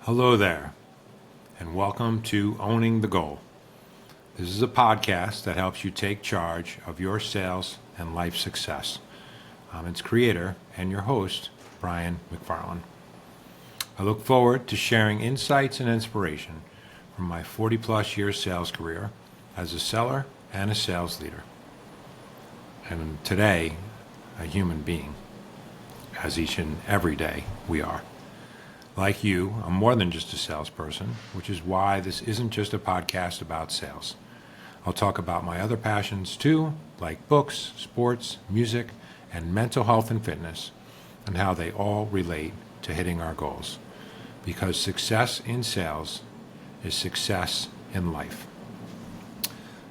Hello there, and welcome to Owning the Goal. This is a podcast that helps you take charge of your sales and life success. I'm its creator and your host, Brian McFarland. I look forward to sharing insights and inspiration from my 40-plus year sales career as a seller and a sales leader. And today, a human being, as each and every day we are. Like you, I'm more than just a salesperson, which is why this isn't just a podcast about sales. I'll talk about my other passions too, like books, sports, music, and mental health and fitness, and how they all relate to hitting our goals. Because success in sales is success in life.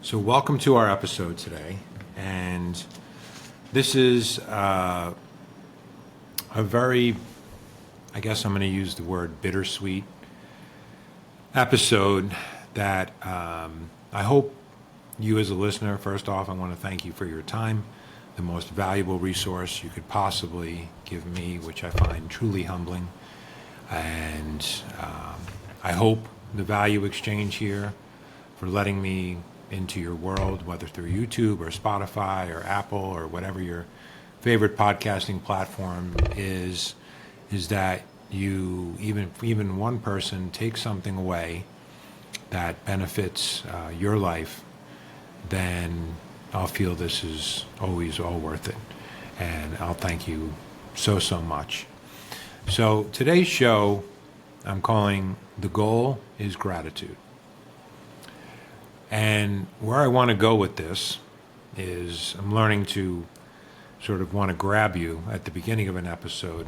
So welcome to our episode today, and this is a very, I guess I'm going to use the word bittersweet episode that I hope you as a listener, first off, I want to thank you for your time, the most valuable resource you could possibly give me, which I find truly humbling. And I hope the value exchange here for letting me into your world, whether through YouTube or Spotify or Apple or whatever your favorite podcasting platform is that you, even one person, takes something away that benefits your life, then I'll feel this is always all worth it. And I'll thank you so much. So today's show, I'm calling The Goal is Gratitude. And where I want to go with this is I'm learning to sort of want to grab you at the beginning of an episode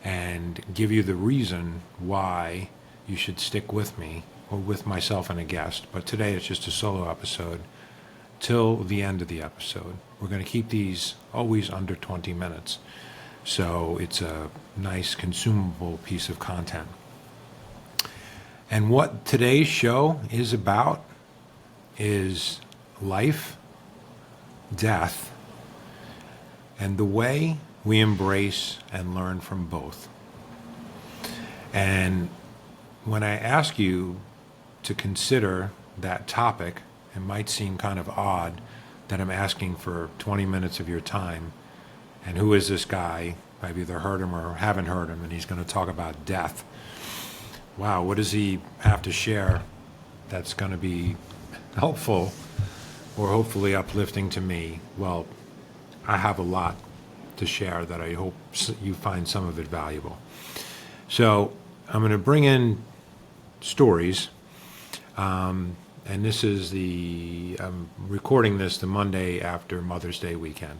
and give you the reason why you should stick with me or with myself and a guest. But today it's just a solo episode till the end of the episode. We're going to keep these always under 20 minutes. So it's a nice consumable piece of content. And what today's show is about is life, death, and the way we embrace and learn from both. And when I ask you to consider that topic, it might seem kind of odd that I'm asking for 20 minutes of your time. And who is this guy? I've either heard him or haven't heard him, and he's going to talk about death. Wow, what does he have to share that's going to be helpful or hopefully uplifting to me? Well, I have a lot to share that I hope you find some of it valuable. So I'm going to bring in stories, and this is I'm recording this the Monday after Mother's Day weekend.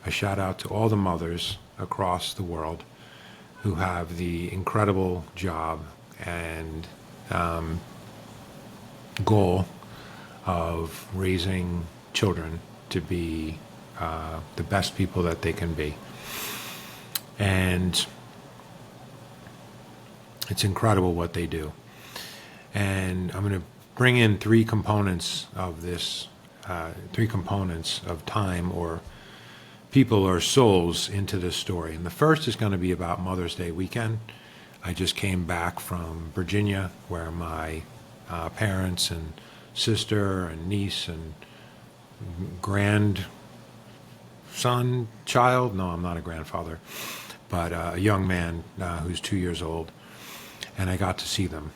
A shout out to all the mothers across the world who have the incredible job and goal of raising children to be the best people that they can be. And it's incredible what they do. And I'm going to bring in three components of this, three components of time or people or souls into this story. And the first is going to be about Mother's Day weekend. I just came back from Virginia, where my parents and sister and niece and child, no, I'm not a grandfather, but a young man who's 2 years old, and I got to see them.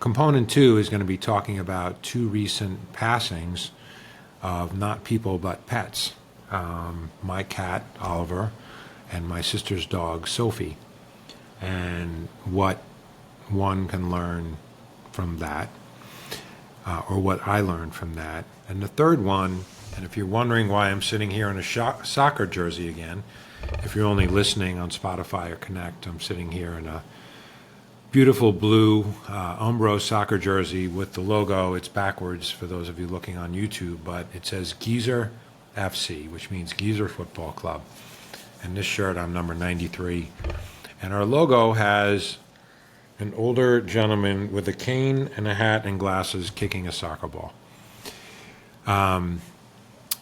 Component two is going to be talking about two recent passings of not people but pets, my cat, Oliver, and my sister's dog, Sophie, and what one can learn from that. or what I learned from that. And the third one, and if you're wondering why I'm sitting here in a soccer jersey again, if you're only listening on Spotify or Connect, I'm sitting here in a beautiful blue Umbro soccer jersey with the logo. It's backwards for those of you looking on YouTube, but it says Geezer FC, which means Geezer Football Club. And this shirt, I'm number 93. And our logo has an older gentleman with a cane and a hat and glasses kicking a soccer ball.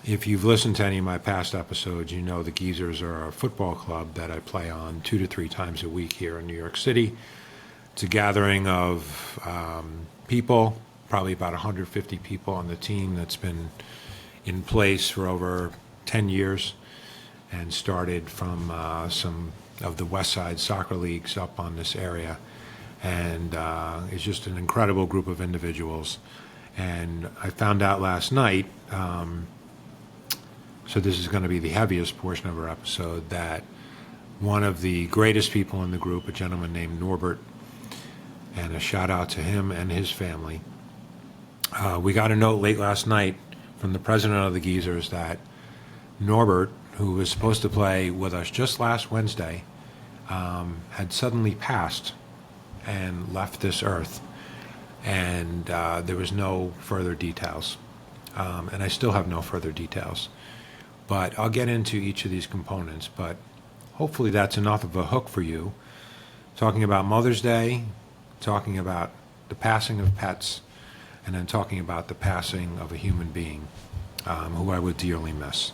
If you've listened to any of my past episodes, you know the Geezers are a football club that I play on 2 to 3 times a week here in New York City. It's a gathering of people, probably about 150 people on the team that's been in place for over 10 years and started from some of the West Side soccer leagues up on this area. And it's just an incredible group of individuals. And I found out last night, so this is going to be the heaviest portion of our episode, that one of the greatest people in the group, a gentleman named Norbert, and a shout out to him and his family. We got a note late last night from the president of the Geezers that Norbert, who was supposed to play with us just last Wednesday, had suddenly passed and left this earth. And there was no further details. And I still have no further details. But I'll get into each of these components. But hopefully that's enough of a hook for you. Talking about Mother's Day, talking about the passing of pets, and then talking about the passing of a human being who I would dearly miss.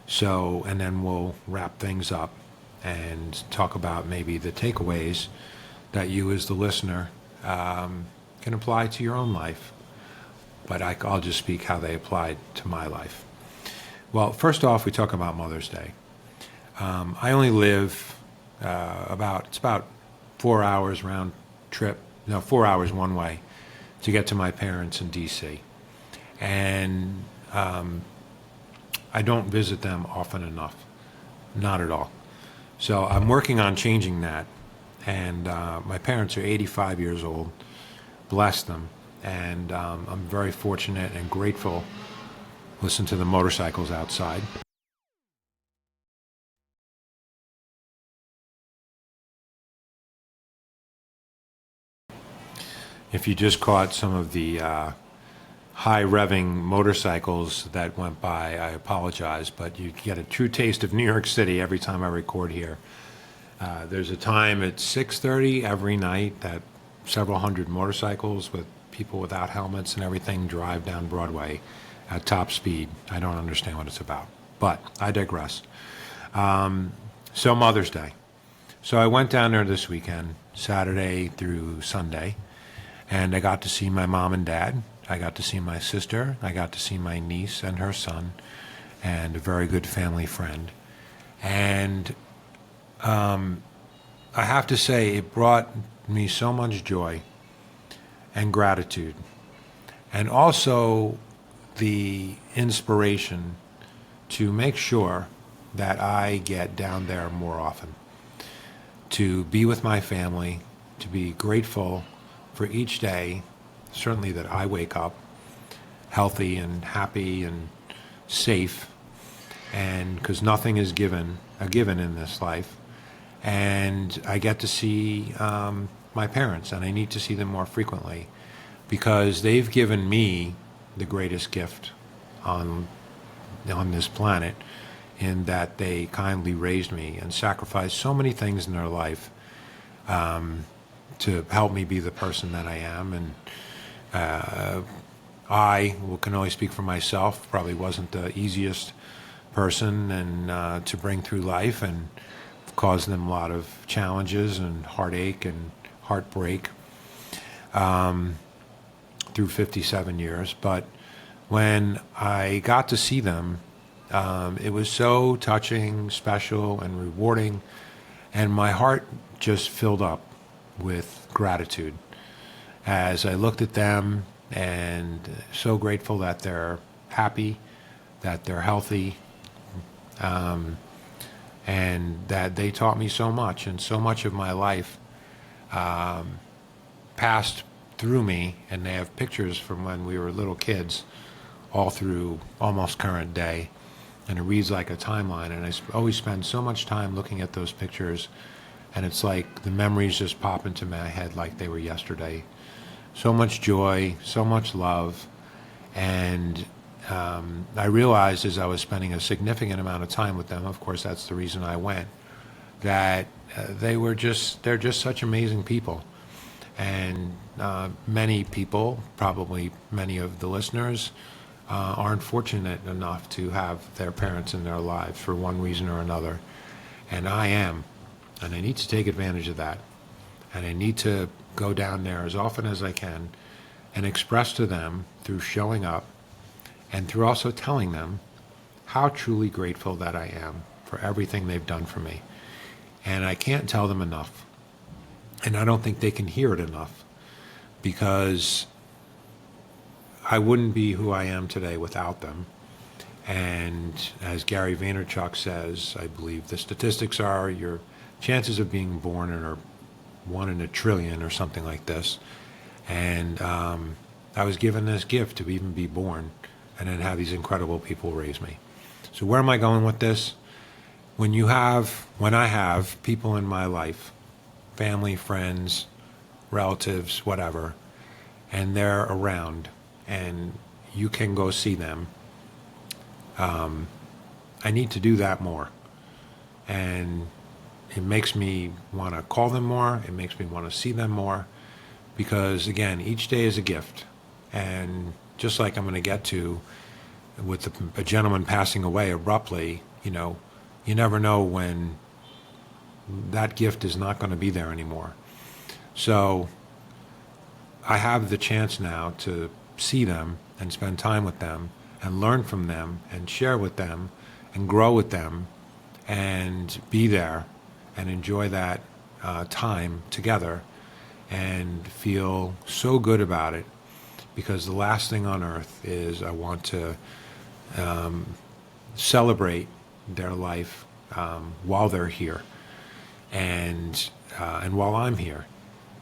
So, and then we'll wrap things up and talk about maybe the takeaways that you as the listener can apply to your own life. But I'll just speak how they applied to my life. Well, first off, we talk about Mother's Day. I only live it's about 4 hours round trip, 4 hours one way to get to my parents in D.C. And I don't visit them often enough, not at all. So I'm working on changing that. And my parents are 85 years old, bless them. And I'm very fortunate and grateful. Listen to the motorcycles outside. If you just caught some of the high revving motorcycles that went by, I apologize, but you get a true taste of New York City every time I record here. There's a time at 6:30 every night that several hundred motorcycles with people without helmets and everything drive down Broadway at top speed. I don't understand what it's about, but I digress. So Mother's Day. So I went down there this weekend, Saturday through Sunday, and I got to see my mom and dad. I got to see my sister. I got to see my niece and her son, and a very good family friend. And I have to say, it brought me so much joy and gratitude, and also the inspiration to make sure that I get down there more often, to be with my family, to be grateful for each day, certainly that I wake up healthy and happy and safe, and because nothing is a given in this life. And I get to see my parents, and I need to see them more frequently because they've given me the greatest gift on this planet, in that they kindly raised me and sacrificed so many things in their life to help me be the person that I am. And I can only speak for myself, probably wasn't the easiest person and to bring through life, and caused them a lot of challenges and heartache and heartbreak through 57 years. But when I got to see them, it was so touching, special, and rewarding, and my heart just filled up with gratitude as I looked at them, and so grateful that they're happy, that they're healthy, and that they taught me so much, and so much of my life, past through me, and they have pictures from when we were little kids all through almost current day. And it reads like a timeline, and I always spend so much time looking at those pictures, and it's like the memories just pop into my head like they were yesterday. So much joy, so much love, and I realized as I was spending a significant amount of time with them, of course that's the reason I went, that they're just such amazing people. And many people, probably many of the listeners, aren't fortunate enough to have their parents in their lives for one reason or another. And I am. And I need to take advantage of that. And I need to go down there as often as I can and express to them through showing up and through also telling them how truly grateful that I am for everything they've done for me. And I can't tell them enough. And I don't think they can hear it enough, because I wouldn't be who I am today without them. And as Gary Vaynerchuk says, I believe the statistics are your chances of being born are 1 in a trillion or something like this. And I was given this gift to even be born and then have these incredible people raise me. So where am I going with this? When I have people in my life, family, friends, relatives, whatever, and they're around and you can go see them, I need to do that more. And it makes me want to call them more. It makes me want to see them more, because again, each day is a gift. And just like I'm going to get to with a gentleman passing away abruptly, you never know when that gift is not going to be there anymore. So I have the chance now to see them and spend time with them and learn from them and share with them and grow with them and be there and enjoy that time together and feel so good about it, because the last thing on earth is I want to celebrate their life while they're here and while I'm here,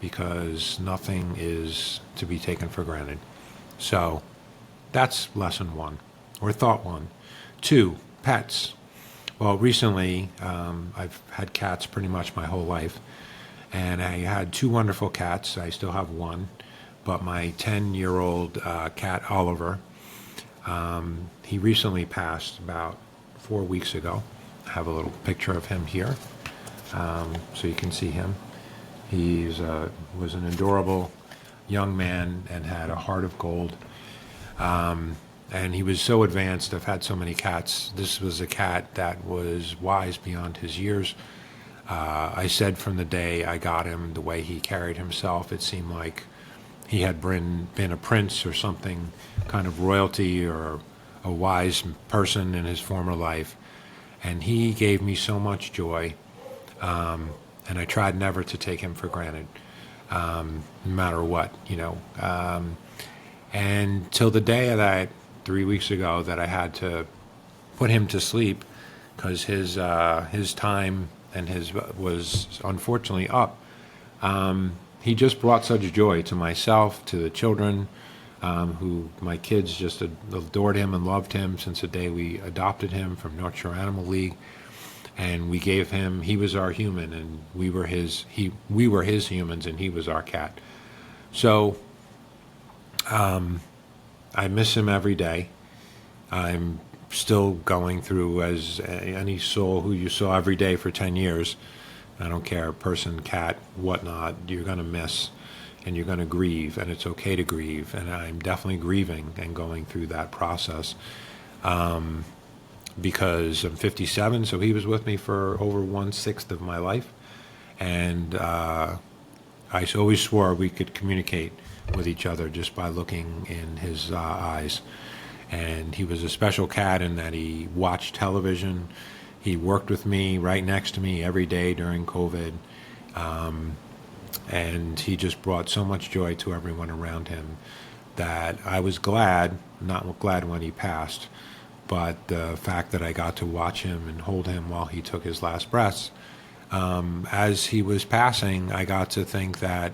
because nothing is to be taken for granted. So that's lesson 1, or thought 1. 2, pets. Well, recently I've had cats pretty much my whole life, and I had 2 wonderful cats. I still have 1, but my 10-year-old cat Oliver, he recently passed about 4 weeks ago. I have a little picture of him here, so you can see him. He was an adorable young man and had a heart of gold. And he was so advanced. I've had so many cats. This was a cat that was wise beyond his years. I said from the day I got him, the way he carried himself, it seemed like he had been a prince or something, kind of royalty or a wise person in his former life. And he gave me so much joy. And I tried never to take him for granted, no matter what, and till the day that 3 weeks ago that I had to put him to sleep, because his time and his was unfortunately up. He just brought such joy to myself, to the children, who my kids just adored him and loved him since the day we adopted him from North Shore Animal League. And we gave him, he was our human, and we were his humans, and he was our cat. So I miss him every day. I'm still going through, as any soul who you saw every day for 10 years, I don't care, person, cat, whatnot, you're going to miss and you're going to grieve, and it's okay to grieve. And I'm definitely grieving and going through that process. Because I'm 57, so he was with me for over 1/6 of my life. And I always swore we could communicate with each other just by looking in his eyes. And he was a special cat in that he watched television. He worked with me right next to me every day during COVID. And he just brought so much joy to everyone around him that I was not glad when he passed, but the fact that I got to watch him and hold him while he took his last breaths, as he was passing, I got to think that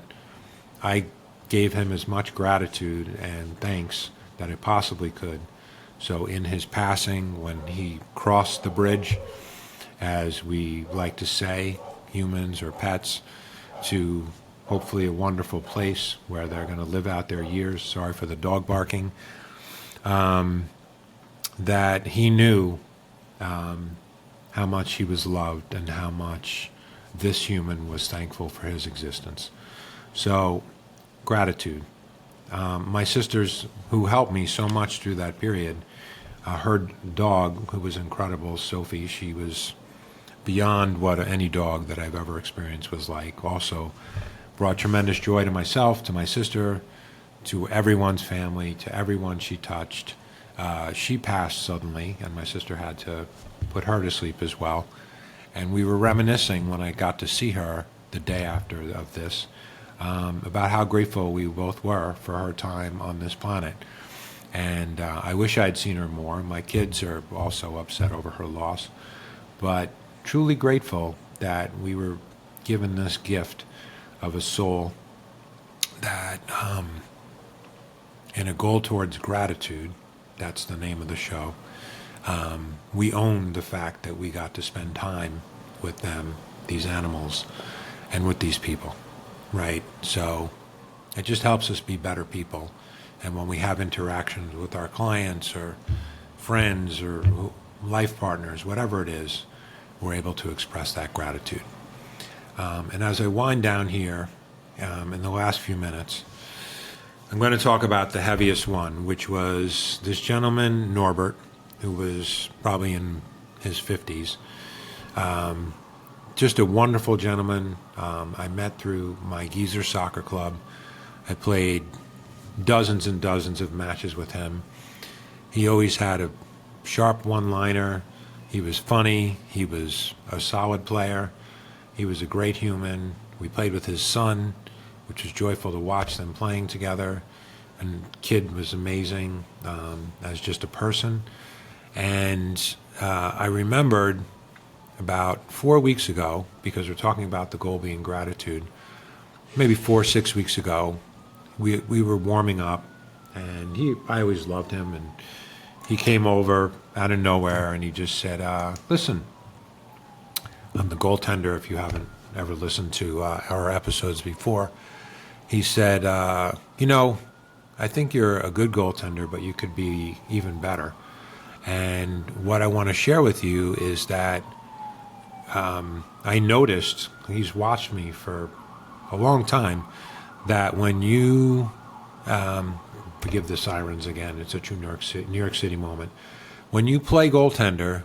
I gave him as much gratitude and thanks that I possibly could. So in his passing, when he crossed the bridge, as we like to say, humans or pets, to hopefully a wonderful place where they're going to live out their years, sorry for the dog barking, that he knew how much he was loved and how much this human was thankful for his existence. So, gratitude. My sisters, who helped me so much through that period, her dog, who was incredible, Sophie, she was beyond what any dog that I've ever experienced was like, also brought tremendous joy to myself, to my sister, to everyone's family, to everyone she touched. She passed suddenly, and my sister had to put her to sleep as well. And we were reminiscing when I got to see her the day after of this, about how grateful we both were for her time on this planet. And I wish I'd seen her more. My kids are also upset over her loss, but truly grateful that we were given this gift of a soul that, in a goal towards gratitude, that's the name of the show, we own the fact that we got to spend time with them, these animals, and with these people, right? So it just helps us be better people. And when we have interactions with our clients or friends or life partners, whatever it is, we're able to express that gratitude. And as I wind down here, in the last few minutes, I'm going to talk about the heaviest one, which was this gentleman, Norbert, who was probably in his 50s. Just a wonderful gentleman. I met through my Geezer Soccer Club. I played dozens and dozens of matches with him. He always had a sharp one-liner. He was funny. He was a solid player. He was a great human. We played with his son, which was joyful to watch them playing together. And kid was amazing as just a person. And I remembered about 4 weeks ago, because we're talking about the goal being gratitude, maybe 4 or 6 weeks ago, we were warming up, and I always loved him, and he came over out of nowhere, and he just said, listen, I'm the goaltender, if you haven't ever listened to our episodes before. He said, I think you're a good goaltender, but you could be even better. And what I want to share with you is that I noticed, he's watched me for a long time, that when you, forgive the sirens again, it's a true New York City moment. When you play goaltender,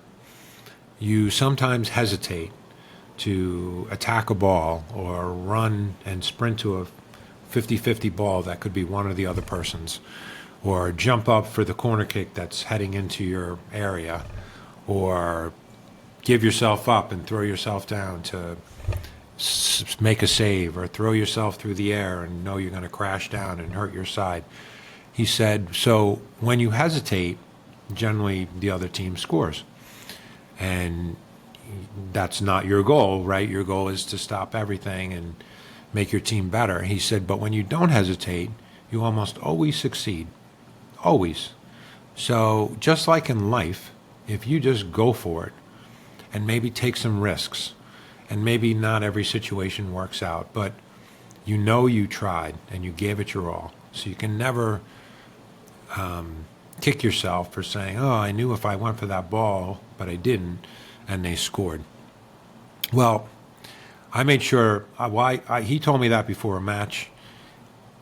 you sometimes hesitate to attack a ball or run and sprint to a 50-50 ball that could be one or the other person's, or jump up for the corner kick that's heading into your area, or give yourself up and throw yourself down to make a save, or throw yourself through the air and know you're going to crash down and hurt your side. He said, so when you hesitate, generally the other team scores. And that's not your goal, right? Your goal is to stop everything and make your team better. He said, but when you don't hesitate, you almost always succeed. Always. So just like in life, if you just go for it and maybe take some risks, and maybe not every situation works out, but you know you tried and you gave it your all. So you can never kick yourself for saying, oh, I knew if I went for that ball, but I didn't, and they scored. Well, I made sure, he told me that before a match.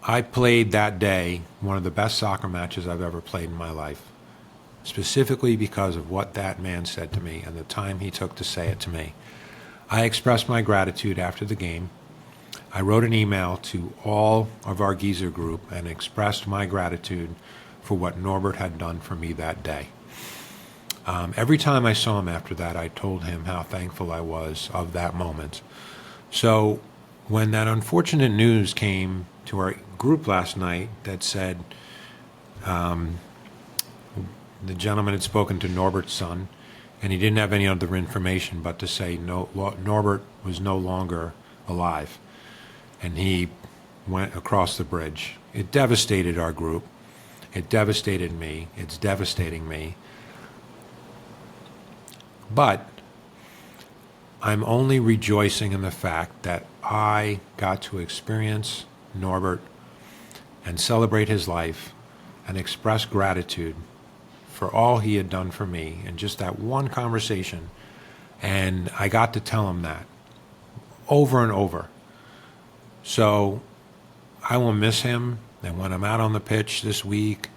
I played that day one of the best soccer matches I've ever played in my life, specifically because of what that man said to me and the time he took to say it to me. I expressed my gratitude after the game. I wrote an email to all of our Geezer group and expressed my gratitude for what Norbert had done for me that day. Every time I saw him after that, I told him how thankful I was of that moment. So when that unfortunate news came to our group last night that said the gentleman had spoken to Norbert's son, and he didn't have any other information but to say Norbert was no longer alive. And he went across the bridge. It devastated our group. It devastated me. It's devastating me. But I'm only rejoicing in the fact that I got to experience Norbert and celebrate his life and express gratitude for all he had done for me in just that one conversation. And I got to tell him that over and over. So I will miss him. And when I'm out on the pitch this week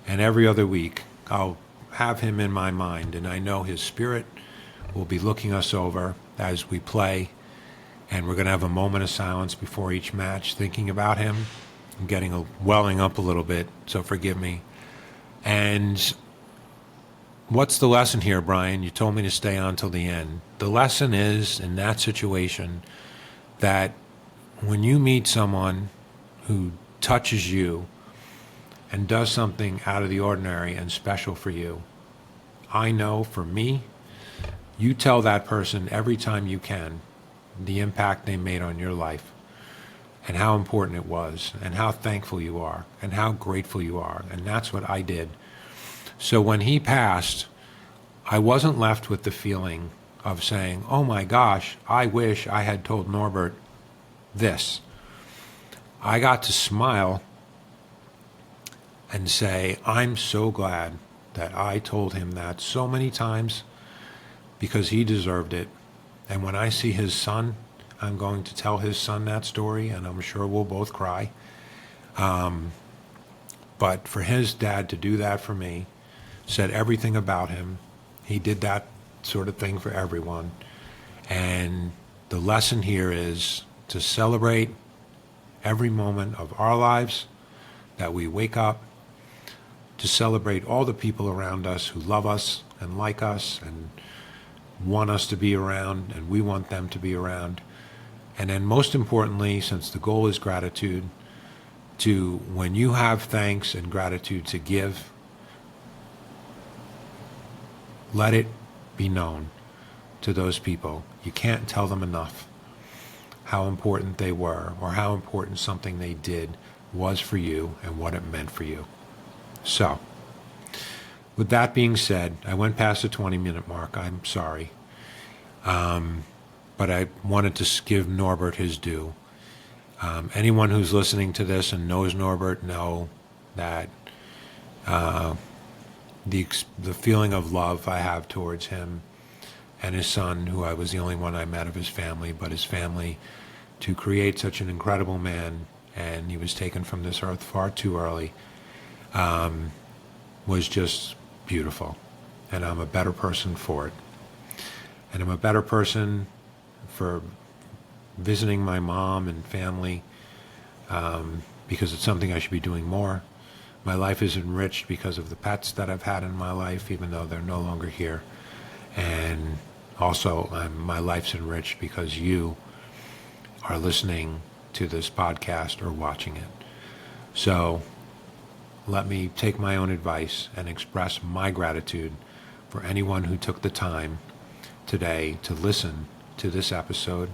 and every other week, I'll have him in my mind. And I know his spirit will be looking us over as we play. And we're going to have a moment of silence before each match, thinking about him. I'm welling up a little bit, so forgive me. And what's the lesson here, Brian? You told me to stay on till the end. The lesson is, in that situation, that when you meet someone who touches you and does something out of the ordinary and special for you, I know for me, you tell that person every time you can the impact they made on your life and how important it was and how thankful you are and how grateful you are. And that's what I did. So when he passed, I wasn't left with the feeling of saying, oh my gosh, I wish I had told Norbert this. I got to smile and say, I'm so glad that I told him that so many times because he deserved it. And when I see his son, I'm going to tell his son that story, and I'm sure we'll both cry. But for his dad to do that for me, said everything about him, he did that sort of thing for everyone. And the lesson here is to celebrate every moment of our lives that we wake up, to celebrate all the people around us who love us and like us and want us to be around, and we want them to be around. And then most importantly, since the goal is gratitude, to when you have thanks and gratitude to give, let it be known to those people. You can't tell them enough how important they were or how important something they did was for you and what it meant for you. So, with that being said, I went past the 20-minute mark. I'm sorry. But I wanted to give Norbert his due. Anyone who's listening to this and knows Norbert know that the feeling of love I have towards him and his son, who I was the only one I met of his family, but his family, to create such an incredible man, and he was taken from this earth far too early, was just beautiful. And I'm a better person for it. And I'm a better person for visiting my mom and family because it's something I should be doing more. My life is enriched because of the pets that I've had in my life, even though they're no longer here. And also, my life's enriched because you are listening to this podcast or watching it. So let me take my own advice and express my gratitude for anyone who took the time today to listen to this episode.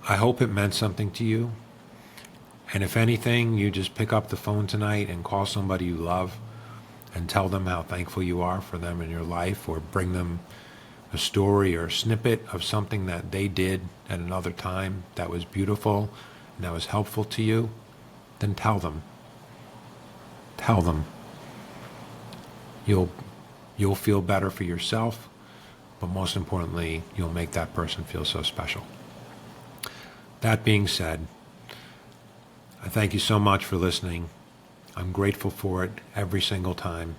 I hope it meant something to you. And if anything, you just pick up the phone tonight and call somebody you love and tell them how thankful you are for them in your life, or bring them a story or a snippet of something that they did at another time that was beautiful and that was helpful to you, then tell them. Tell them. You'll feel better for yourself, but most importantly, you'll make that person feel so special. That being said, I thank you so much for listening. I'm grateful for it every single time,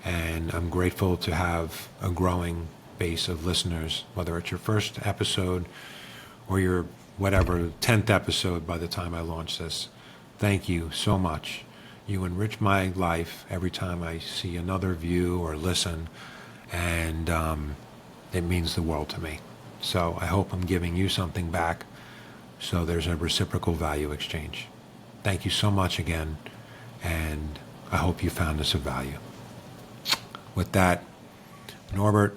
and I'm grateful to have a growing base of listeners, whether it's your first episode or your 10th episode by the time I launch this. Thank you so much. You enrich my life every time I see another view or listen, and it means the world to me. So I hope I'm giving you something back, so there's a reciprocal value exchange. Thank you so much again, and I hope you found this of value. With that, Norbert,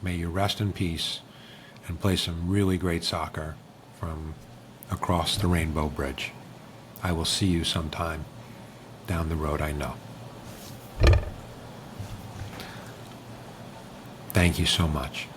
may you rest in peace and play some really great soccer from across the Rainbow Bridge. I will see you sometime down the road, I know. Thank you so much.